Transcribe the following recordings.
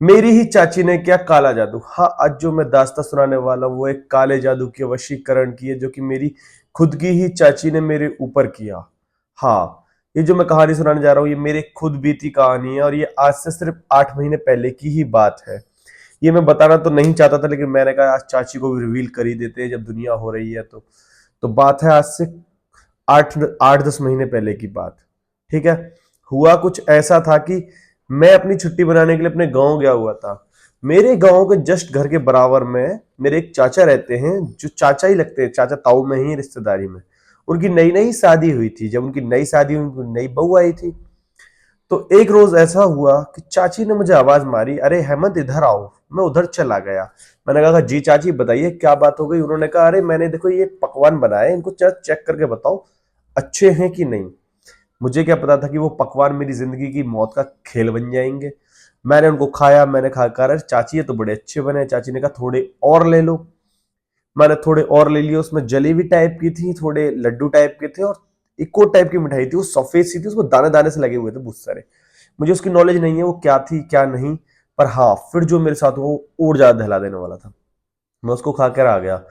मेरी ही चाची ने किया काला जादू। हाँ, आज जो मैं दास्तां सुनाने वाला हूँ वो एक काले जादू के वशीकरण की है, जो कि मेरी खुद की ही चाची ने मेरे ऊपर किया। हाँ, ये जो मैं कहानी सुनाने जा रहा हूँ ये मेरे खुद बीती कहानी है, और ये आज से सिर्फ 8 महीने पहले की ही बात है। ये मैं बताना तो नहीं चाहता था, लेकिन मैंने कहा आज चाची को भी रिवील कर ही देते हैं जब दुनिया हो रही है तो बात है आज से 8-10 महीने पहले की बात। ठीक है। हुआ कुछ ऐसा था कि मैं अपनी छुट्टी बनाने के लिए अपने गांव गया हुआ था। मेरे गांव के जस्ट घर के बराबर में मेरे एक चाचा रहते हैं, जो चाचा ही लगते हैं, चाचा ताऊ में ही रिश्तेदारी में। उनकी नई नई शादी हुई थी। जब उनकी नई शादी हुई, उनकी नई बहू आई थी। तो एक रोज ऐसा हुआ कि चाची ने मुझे आवाज मारी, अरे हेमंत इधर आओ। मैं उधर चला गया। मैंने कहा जी चाची बताइए क्या बात हो गई। उन्होंने कहा अरे मैंने देखो ये पकवान बनाए, इनको चेक करके बताओ अच्छे हैं कि नहीं। मुझे क्या पता था कि वो पकवान मेरी जिंदगी की मौत का खेल बन जाएंगे। मैंने उनको खाया। मैंने खा कर अरे चाची ये तो बड़े अच्छे बने। चाची ने कहा थोड़े और ले लो। मैंने थोड़े और ले लिए। उसमें जलेबी टाइप की थी, थोड़े लड्डू टाइप के थे, और एक और टाइप की मिठाई थी, वो सफेद सी थी, उसको दाने दाने से लगे हुए थे बहुत सारे। मुझे उसकी नॉलेज नहीं है वो क्या थी क्या नहीं। पर हाँ, फिर जो मेरे साथ वो और ज्यादा दहला देने वाला था। मैं उसको खा कर आ गया।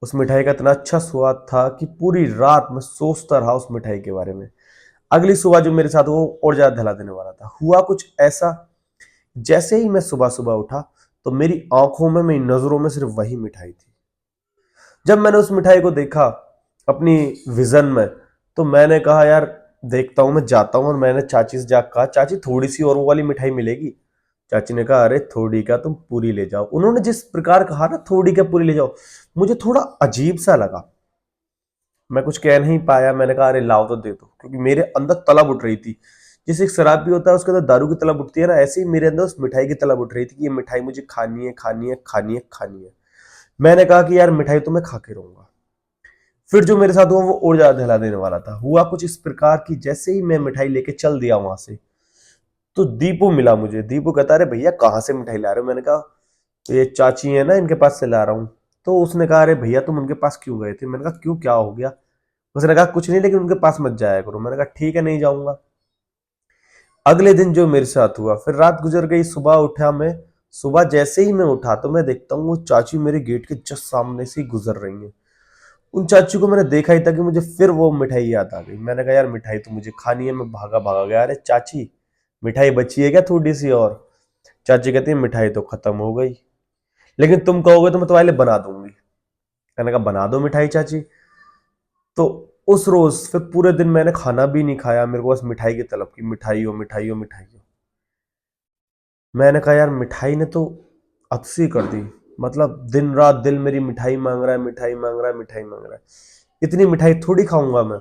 उस मिठाई का इतना अच्छा स्वाद था कि पूरी रात मैं सोचता रहा उस मिठाई के बारे में। अगली सुबह जो मेरे साथ वो और ज्यादा दहला देने वाला था। हुआ कुछ ऐसा, जैसे ही मैं सुबह सुबह उठा तो मेरी आंखों में, मेरी नजरों में सिर्फ वही मिठाई थी। जब मैंने उस मिठाई को देखा अपनी विजन में, तो मैंने कहा यार देखता हूं, मैं जाता हूं। और मैंने चाची से जाकर कहा चाची थोड़ी सी और वो वाली मिठाई मिलेगी। चाची ने कहा अरे थोड़ी का तुम पूरी ले जाओ। उन्होंने जिस प्रकार कहा ना थोड़ी का पूरी ले जाओ, मुझे थोड़ा अजीब सा लगा। मैं कुछ कह नहीं पाया। मैंने कहा अरे लाओ तो दे दो, क्योंकि मेरे अंदर तलब उठ रही थी। जैसे एक शराब भी होता है उसके अंदर दारू की तलब उठती है ना, ऐसे ही मेरे अंदर उस मिठाई की तलब उठ रही थी कि ये मिठाई मुझे खानी है, खानी है, खानी है, खानी है। मैंने कहा कि यार मिठाई तो मैं खा के रहूंगा। फिर जो मेरे साथ हुआ वो और ज्यादा दहला देने वाला था। हुआ कुछ इस प्रकार की, जैसे ही मैं मिठाई लेके चल दिया वहां से, तो दीपू मिला मुझे। दीपू कहता अरे भैया कहाँ से मिठाई ला रहे हो। मैंने कहा "तो ये चाची है ना, इनके पास से ला रहा हूँ।" तो उसने कहा अरे भैया तुम उनके पास क्यों गए थे। मैंने कहा क्यों, क्या हो गया। उसने कहा कुछ नहीं, लेकिन उनके पास मत जाया करो। मैंने कहा ठीक है नहीं जाऊंगा। अगले दिन जो मेरे साथ हुआ, फिर रात गुजर गई, सुबह उठा मैं। सुबह जैसे ही मैं उठा तो मैं देखता हूँ वो चाची मेरे गेट के जस्ट सामने से ही गुजर रही है। उन चाची को मैंने देखा ही था कि मुझे फिर वो मिठाई याद आ गई। मैंने कहा यार मिठाई तो मुझे खानी है। मैं भागा भागा गया, अरे चाची मिठाई बची है क्या थोड़ी सी और। चाची कहती है मिठाई तो खत्म हो गई, लेकिन तुम कहोगे तो मैं तुम्हारे लिए बना दूंगी। मैंने कहा बना दो मिठाई चाची। तो उस रोज फिर पूरे दिन मैंने खाना भी नहीं खाया। मेरे को बस मिठाई की तलब की, मिठाई हो मिठाई हो मिठाई हो। मैंने कहा यार मिठाई ने तो हद सी कर दी। मतलब दिन रात दिल मेरी मिठाई मांग रहा है, मिठाई मांग रहा है, मिठाई मांग रहा है। इतनी मिठाई थोड़ी खाऊंगा मैं।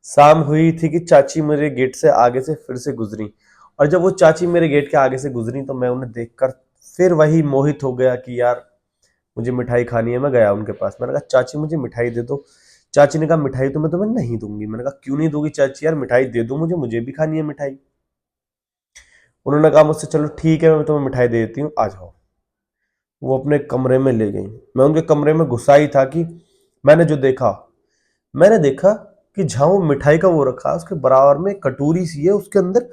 शाम हुई थी कि चाची मेरे गेट से आगे से फिर से गुजरी। और जब वो चाची मेरे गेट के आगे से गुजरी तो मैं उन्हें देखकर फिर वही मोहित हो गया कि यार मुझे मिठाई खानी है। मैं गया उनके पास। मैंने कहा चाची मुझे मिठाई दे दो। चाची ने कहा मिठाई तो मैं तुम्हें नहीं दूंगी। मैंने कहा क्यों नहीं दोगी चाची, यार मिठाई दे दो मुझे, मुझे भी खानी है मिठाई। उन्होंने कहा मुझसे चलो ठीक है मैं तुम्हें मिठाई दे देती हूँ, आ जाओ। वो अपने कमरे में ले गई। मैं उनके कमरे में घुसा ही था कि मैंने जो देखा, मैंने देखा कि जहां वो मिठाई का वो रखा उसके बराबर में एक कटोरी सी है, उसके अंदर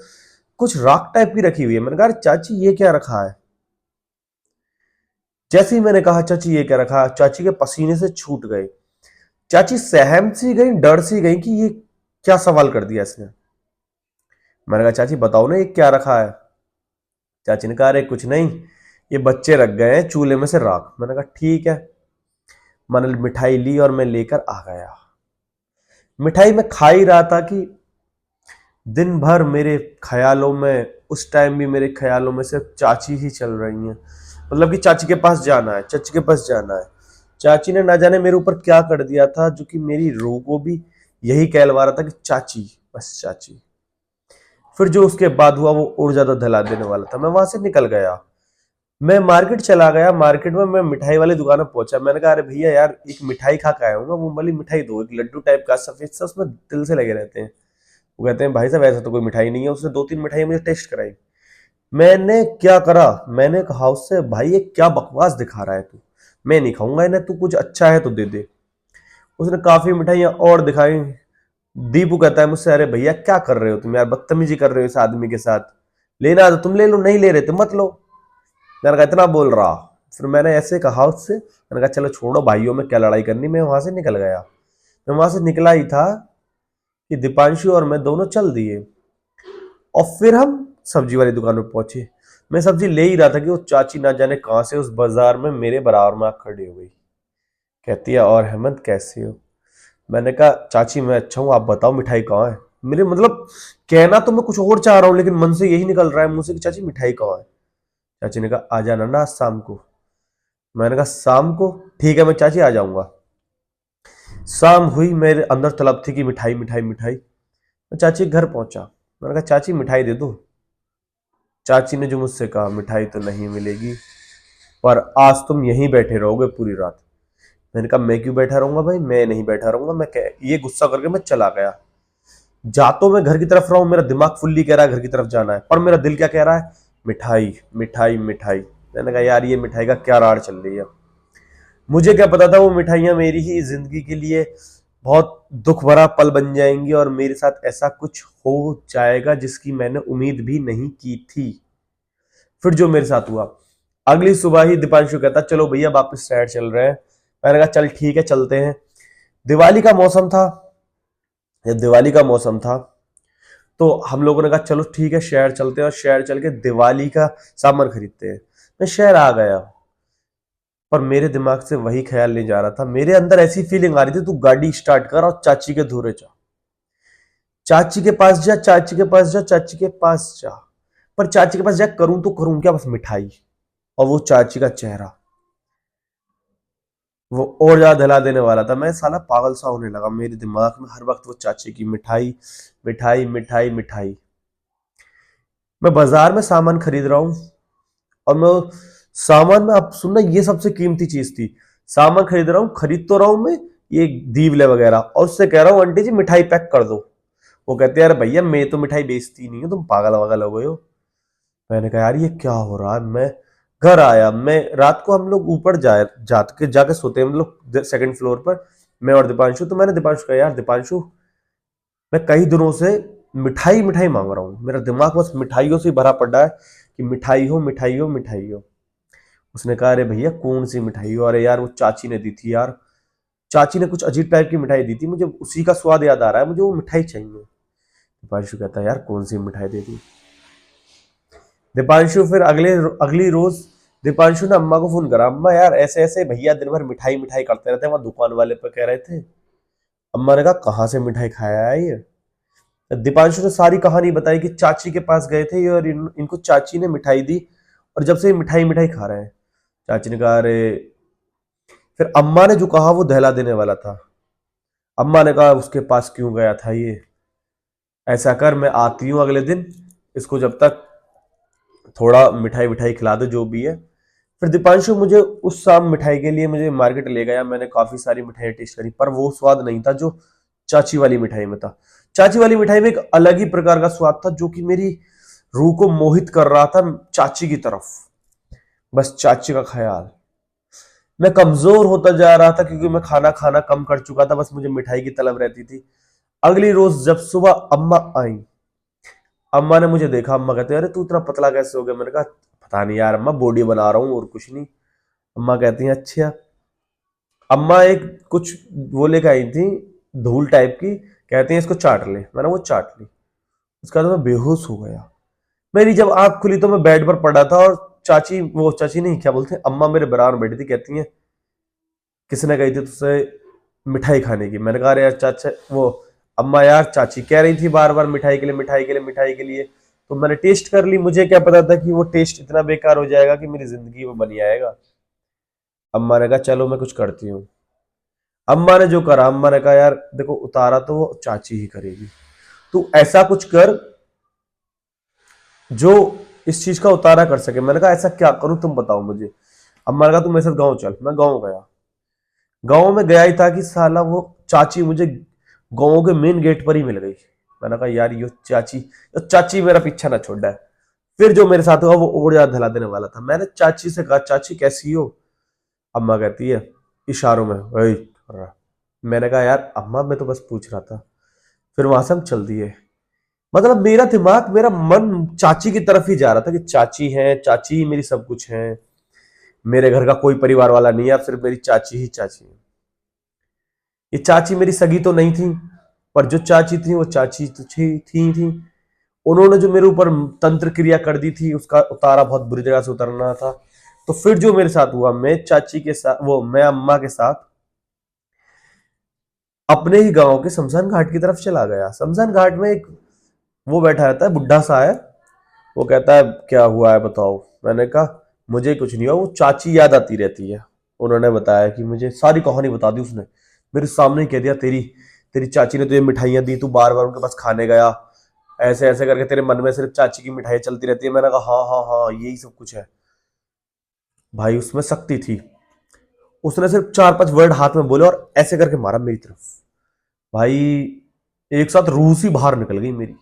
कुछ राख टाइप की रखी हुई है। मैंने कहा "अरे चाची ये क्या रखा है"। जैसे ही मैंने कहा चाची ये क्या रखा है, चाची के पसीने से छूट गए। चाची सहम सी गई, डर सी गई कि ये क्या सवाल कर दिया इसने। मैंने कहा चाची बताओ ना ये क्या रखा है। चाची ने कहा अरे कुछ नहीं, ये बच्चे रख गए हैं चूल्हे में से राख। मैंने कहा ठीक है। मैंने मिठाई ली और मैं लेकर आ गया। मिठाई में खा ही रहा था कि दिन भर मेरे ख्यालों में, उस टाइम भी मेरे ख्यालों में सिर्फ चाची ही चल रही हैं। मतलब कि चाची के पास जाना है, चाची के पास जाना है। चाची ने ना जाने मेरे ऊपर क्या कर दिया था, जो कि मेरी रूह को भी यही कहलवा रहा था कि चाची, बस चाची। फिर जो उसके बाद हुआ वो और ज्यादा दहला देने वाला था। मैं वहां से निकल गया। मैं मार्केट चला गया। मार्केट में मैं मिठाई वाली दुकान में पहुंचा। मैंने कहा अरे भैया यार एक मिठाई खा के आया हूँ, वो वाली मिठाई दो, एक लड्डू टाइप का सफेद सा, उसमें तिल से लगे रहते हैं। वो कहते हैं भाई साहब ऐसा तो कोई मिठाई नहीं है। उसने 2-3 मिठाई मुझे टेस्ट कराई। मैंने क्या करा, मैंने कहा उससे भाई ये क्या बकवास दिखा रहा है तू, मैं नहीं खाऊंगा इन्हें, तू कुछ अच्छा है तो दे दे। उसने काफी मिठाइयां और दिखाई। दीपू कहता है मुझसे अरे भैया क्या कर रहे हो तुम यार, बदतमीजी कर रहे हो इस आदमी के साथ। लेना तो तुम ले लो, नहीं ले रहे तो मत लो। मैंने कहा इतना बोल रहा। फिर मैंने ऐसे कहा उससे, मैंने कहा चलो छोड़ो भाइयों में क्या लड़ाई करनी। मैं वहां से निकल गया। मैं वहां से निकला ही था कि दीपांशु और मैं दोनों चल दिए और फिर हम सब्जी वाली दुकान पे पहुंचे। मैं सब्जी ले ही रहा था कि वो चाची ना जाने कहां से उस बाजार में मेरे बराबर में आकर खड़ी हो गई। कहती है और हेमंत कैसे हो। मैंने कहा चाची मैं अच्छा हूँ, आप बताओ मिठाई कहाँ है। मेरे मतलब कहना तो मैं कुछ और चाह रहा हूँ लेकिन मन से यही निकल रहा है मुंह से कि चाची मिठाई कहाँ है। चाची ने कहा आ जाना ना आज शाम को। मैंने कहा शाम को, ठीक है मैं चाची आ जाऊंगा। शाम हुई, मेरे अंदर तलब थी कि मिठाई मिठाई मिठाई। मैं चाची के घर पहुंचा। मैंने कहा चाची मिठाई दे दो। चाची ने जो मुझसे कहा मिठाई तो नहीं मिलेगी, पर आज तुम यहीं बैठे रहोगे पूरी रात। मैंने कहा मैं क्यों बैठा रहूंगा भाई, मैं नहीं बैठा रहूंगा। ये गुस्सा करके मैं चला गया। जा तो मैं घर की तरफ रहा हूं, मेरा दिमाग फुल्ली कह रहा है घर की तरफ जाना है, पर मेरा दिल क्या कह रहा है, मिठाई मिठाई मिठाई। मैंने कहा यार ये मिठाई का क्या राड़ चल रही है। मुझे क्या पता था वो मिठाइयां मेरी ही जिंदगी के लिए बहुत दुख भरा पल बन जाएंगी और मेरे साथ ऐसा कुछ हो जाएगा जिसकी मैंने उम्मीद भी नहीं की थी। फिर जो मेरे साथ हुआ, अगली सुबह ही दीपांशु कहता चलो भैया वापस शहर चल रहे हैं। मैंने कहा चल ठीक है चलते हैं। दिवाली का मौसम था। जब दिवाली का मौसम था तो हम लोगों ने कहा चलो ठीक है शहर चलते हैं और शहर चल के दिवाली का सामान खरीदते हैं। मैं शहर आ गया, पर मेरे दिमाग से वही ख्याल नहीं जा रहा था। मेरे अंदर ऐसी फीलिंग आ रही थी तू गाड़ी स्टार्ट कर और चाची के धूरे जा, चाची के पास जा, चाची के पास जा, चाची के पास जा। पर चाची के पास जा करूं तो करूं क्या, बस मिठाई और वो चाची का चेहरा, वो और ज्यादा दिला देने वाला था। मैं साला पागल सा होने लगा, मेरे दिमाग में हर वक्त वो चाची की मिठाई मिठाई मिठाई मिठाई। मैं बाजार में सामान खरीद रहा हूँ और मैं सामान में, अब सुनना ये सबसे कीमती चीज थी, सामान खरीद रहा हूँ, खरीद तो रहा हूँ मैं ये दीवले वगैरह, और उससे कह रहा हूँ आंटी जी मिठाई पैक कर दो। वो कहते हैं यार भैया मैं तो मिठाई बेचती नहीं हूँ, तुम पागल वगल हो गए हो। मैंने कहा यार ये क्या हो रहा है। मैं घर आया, मैं रात को हम लोग ऊपर जाके सोते हैं हम लोग सेकंड फ्लोर पर, मैं और दीपांशु। तो मैंने दीपांशु कहा यार दीपांशु मैं कई दिनों से मिठाई मिठाई मांग रहा हूँ, मेरा दिमाग बस मिठाइयों से भरा पड़ा है कि मिठाई हो मिठाई हो मिठाई हो। उसने कहा अरे भैया कौन सी मिठाई हो। अरे यार वो चाची ने दी थी यार, चाची ने कुछ अजीब टाइप की मिठाई दी थी, मुझे उसी का स्वाद याद आ रहा है, मुझे वो मिठाई चाहिए। दीपांशु कहता है यार कौन सी मिठाई दे दी। दीपांशु फिर अगली रोज दीपांशु ने अम्मा को फोन करा, अम्मा यार ऐसे ऐसे भैया दिन भर मिठाई मिठाई करते रहते हैं, वहां दुकान वाले पे कह रहे थे। अम्मा ने कहा कहाँ से मिठाई खाया है ये। दीपांशु ने सारी कहानी बताई कि चाची के पास गए थे ये और इनको चाची ने मिठाई दी और जब से ये मिठाई मिठाई खा रहे हैं। चाची ने कहा अरे, फिर अम्मा ने जो कहा वो दहला देने वाला था। अम्मा ने कहा उसके पास क्यों गया था ये, ऐसा कर मैं आती हूँ अगले दिन, इसको जब तक थोड़ा मिठाई विठाई खिला दो जो भी है। फिर दीपांशु मुझे उस शाम मिठाई के लिए मुझे मार्केट ले गया। मैंने काफी सारी मिठाई टेस्ट करी पर वो स्वाद नहीं था जो चाची वाली मिठाई में था। चाची वाली मिठाई में एक अलग ही प्रकार का स्वाद था जो कि मेरी रूह को मोहित कर रहा था चाची की तरफ, बस चाची का ख्याल। मैं कमजोर होता जा रहा था क्योंकि मैं खाना खाना कम कर चुका था, बस मुझे मिठाई की तलब रहती थी। अगली रोज जब सुबह अम्मा आई, अम्मा ने मुझे देखा, अम्मा कहते अरे तू इतना पतला कैसे हो गया। मैंने कहा पता नहीं यार अम्मा बॉडी बना रहा हूँ और कुछ नहीं। अम्मा कहती हैं अच्छा। अम्मा एक कुछ वो लेकर आई थी धूल टाइप की, कहती हैं इसको चाट ले। मैंने वो चाट ली, उसके बाद मैं बेहोश हो गया। मेरी जब आंख खुली तो मैं बेड पर पड़ा था और चाची, वो चाची नहीं क्या बोलते हैं, अम्मा मेरे बराबर बैठी थी। कहती हैं किसने कही थी तुझसे मिठाई खाने की। मैंने कहा अरे यार चाचा, वो अम्मा यार चाची कह रही थी बार बार मिठाई के लिए मिठाई के लिए मिठाई के लिए, तो मैंने टेस्ट कर ली। मुझे क्या पता था कि वो टेस्ट इतना बेकार हो जाएगा कि मेरी जिंदगी में बन आएगा। अम्मा ने कहा चलो मैं कुछ करती हूँ। अम्मा ने जो करा, अम्मा ने कहा यार देखो उतारा तो वो चाची ही करेगी, तू ऐसा कुछ कर जो इस चीज का उतारा कर सके। मैंने कहा ऐसा क्या करूं तुम बताओ मुझे। अम्मा ने कहा तू मेरे साथ गाँव चल। मैं गाँव गया। गाँव में गया ही था कि साला वो चाची मुझे गाँव के मेन गेट पर ही मिल गई। मैंने कहा यार यो चाची मेरा पीछा ना छोड़ है। फिर जो मेरे साथ हुआ वो और ज्यादा धला देने वाला था। मैंने चाची से कहा चाची कैसी हो। अम्मा कहती है इशारों में वही कर रहा। मैंने कहा यार अम्मा मैं तो बस पूछ रहा था। फिर वहां से हम चल दिए। मतलब मेरा दिमाग, मेरा मन चाची की तरफ ही जा रहा था कि चाची है, चाची ही मेरी सब कुछ है, मेरे घर का कोई परिवार वाला नहीं है, अब सिर्फ मेरी चाची ही चाची है। ये चाची मेरी सगी तो नहीं थी, पर जो चाची थी वो चाची तो थी। उन्होंने जो मेरे ऊपर तंत्र क्रिया कर दी थी, उसका उतारा बहुत बुरी जगह से उतरना था। तो फिर जो मेरे साथ हुआ, मैं चाची के साथ, वो मैं अम्मा के साथ अपने ही गांव के शमशान घाट की तरफ चला गया। शमशान घाट में एक वो बैठा रहता है, बुढ़ा सा है। वो कहता है क्या हुआ है बताओ। मैंने कहा मुझे कुछ नहीं हुआ, वो चाची याद आती रहती है। उन्होंने बताया कि मुझे सारी कहानी बता दी उसने, मेरे सामने ही कह दिया, तेरी तेरी चाची ने तुझे मिठाइयां दी, तू बार बार उनके पास खाने गया, ऐसे ऐसे करके तेरे मन में सिर्फ चाची की मिठाई चलती रहती है। मैंने कहा हाँ हाँ हाँ, यही सब कुछ है। भाई उसमें शक्ति थी। उसने सिर्फ 4-5 वर्ड हाथ में बोले और ऐसे करके मारा मेरी तरफ। भाई एक साथ रूह सी बाहर निकल गई मेरी।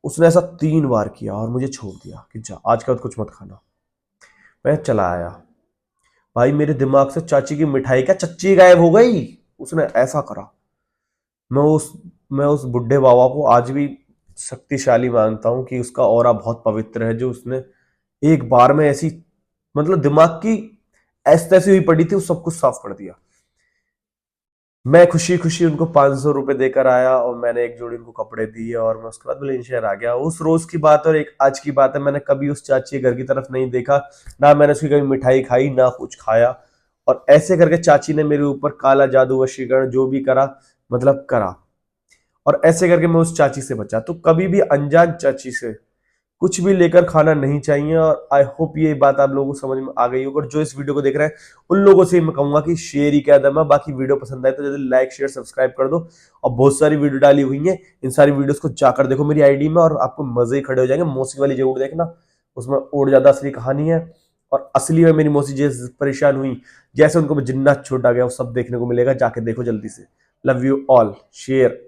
उसने ऐसा 3 बार किया और मुझे छोड़ दिया कि जा आज के बाद कुछ मत खाना। मैं चला आया। भाई मेरे दिमाग से चाची की मिठाई क्या, चच्ची गायब हो गई। उसने ऐसा करा। मैं उस मैं उस बुढ़े बाबा को आज भी शक्तिशाली मानता हूं कि उसका ऑरा बहुत पवित्र है, जो उसने एक बार में ऐसी, मतलब दिमाग की ऐसी तैसी हुई पड़ी थी, वो सब कुछ साफ कर दिया। मैं खुशी खुशी उनको 500 रुपए देकर आया और मैंने एक जोड़ी उनको कपड़े दिए और मैं उसके बाद बुलंदशहर आ गया। उस रोज की बात और एक आज की बात है, मैंने कभी उस चाची के घर की तरफ नहीं देखा, ना मैंने उसकी कभी मिठाई खाई, ना कुछ खाया। और ऐसे करके चाची ने मेरे ऊपर काला जादू, वशीकरण जो भी करा, मतलब करा। और ऐसे करके मैं उस चाची से बचा। तो कभी भी अनजान चाची से कुछ भी लेकर खाना नहीं चाहिए। और आई होप ये बात आप लोगों को समझ में आ गई होगी। और जो इस वीडियो को देख रहे हैं उन लोगों से मैं कहूंगा कि शेयर ही क्या दम है। बाकी वीडियो पसंद आए तो जल्दी लाइक शेयर सब्सक्राइब कर दो। और बहुत सारी वीडियो डाली हुई है, इन सारी वीडियोस को जाकर देखो मेरी आईडी में, और आपको मजे ही खड़े हो जाएंगे। मौसी वाली जरूर देखना, उसमें और ज्यादा असली कहानी है। और असली में मेरी मौसी जैसे परेशान हुई, जैसे उनको जिन्ना छोटा गया, वो सब देखने को मिलेगा। जाके देखो जल्दी से। Love you all. शेयर